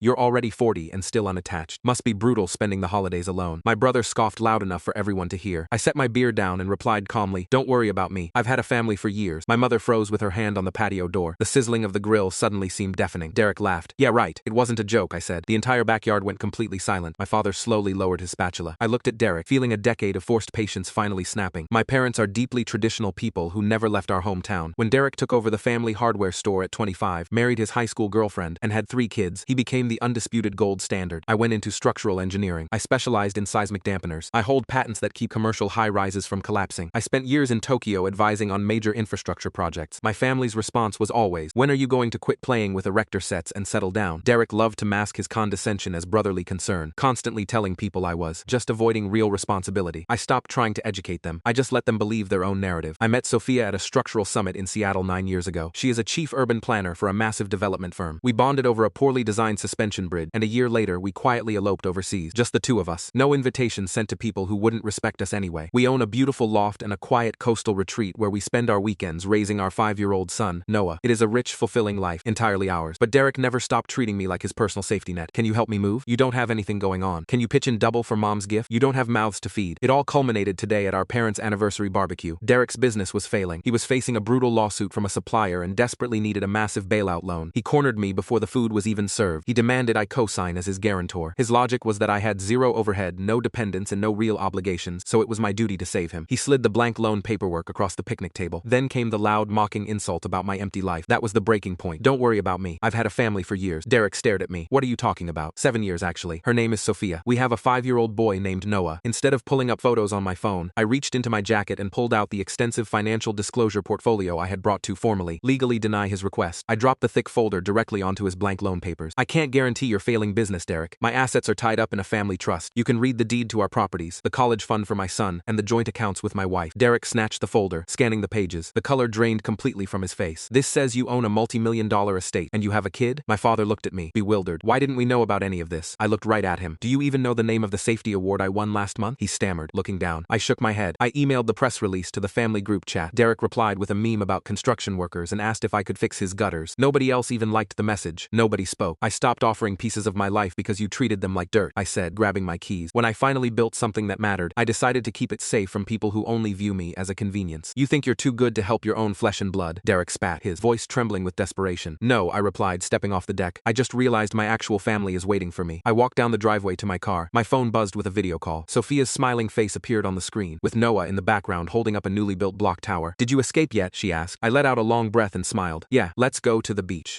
You're already 40 and still unattached. Must be brutal spending the holidays alone. My brother scoffed loud enough for everyone to hear. I set my beer down and replied calmly, "Don't worry about me. I've had a family for years." My mother froze with her hand on the patio door. The sizzling of the grill suddenly seemed deafening. Derek laughed. "Yeah, right. It wasn't a joke," I said. The entire backyard went completely silent. My father slowly lowered his spatula. I looked at Derek, feeling a decade of forced patience finally snapping. My parents are deeply traditional people who never left our hometown. When Derek took over the family hardware store at 25, married his high school girlfriend, and had 3 kids, he became the undisputed gold standard. I went into structural engineering. I specialized in seismic dampeners. I hold patents that keep commercial high-rises from collapsing. I spent years in Tokyo advising on major infrastructure projects. My family's response was always, "When are you going to quit playing with erector sets and settle down?" Derek loved to mask his condescension as brotherly concern, constantly telling people I was just avoiding real responsibility. I stopped trying to educate them. I just let them believe their own narrative. I met Sophia at a structural summit in Seattle 9 years ago. She is a chief urban planner for a massive development firm. We bonded over a poorly designed suspension bridge, and a year later we quietly eloped overseas. Just the two of us. No invitations sent to people who wouldn't respect us anyway. We own a beautiful loft and a quiet coastal retreat where we spend our weekends raising our 5-year-old son, Noah. It is a rich, fulfilling life, entirely ours. But Derek never stopped treating me like his personal safety net. "Can you help me move? You don't have anything going on. Can you pitch in double for mom's gift? You don't have mouths to feed." It all culminated today at our parents' anniversary barbecue. Derek's business was failing. He was facing a brutal lawsuit from a supplier and desperately needed a massive bailout loan. He cornered me before the food was even served. He demanded I co-sign as his guarantor. His logic was that I had zero overhead, no dependents, and no real obligations, so it was my duty to save him. He slid the blank loan paperwork across the picnic table. Then came the loud, mocking insult about my empty life. That was the breaking point. "Don't worry about me. I've had a family for years." Derek stared at me. "What are you talking about?" 7 years, actually. Her name is Sophia. We have a 5-year-old boy named Noah. Instead of pulling up photos on my phone, I reached into my jacket and pulled out the extensive financial disclosure portfolio I had brought to formally, legally deny his request. I dropped the thick folder directly onto his blank loan papers. "I can't guarantee your failing business, Derek. My assets are tied up in a family trust. You can read the deed to our properties, the college fund for my son, and the joint accounts with my wife." Derek snatched the folder, scanning the pages. The color drained completely from his face. "This says you own a multi-million-dollar estate, and you have a kid?" My father looked at me, bewildered. "Why didn't we know about any of this?" I looked right at him. "Do you even know the name of the safety award I won last month?" He stammered, looking down. I shook my head. I emailed the press release to the family group chat. Derek replied with a meme about construction workers and asked if I could fix his gutters. Nobody else even liked the message. Nobody spoke. "I stopped offering pieces of my life because you treated them like dirt," I said, grabbing my keys. "When I finally built something that mattered, I decided to keep it safe from people who only view me as a convenience." "You think you're too good to help your own flesh and blood?" Derek spat, his voice trembling with desperation. "No," I replied, stepping off the deck. "I just realized my actual family is waiting for me." I walked down the driveway to my car. My phone buzzed with a video call. Sophia's smiling face appeared on the screen, with Noah in the background holding up a newly built block tower. "Did you escape yet?" she asked. I let out a long breath and smiled. "Yeah, let's go to the beach."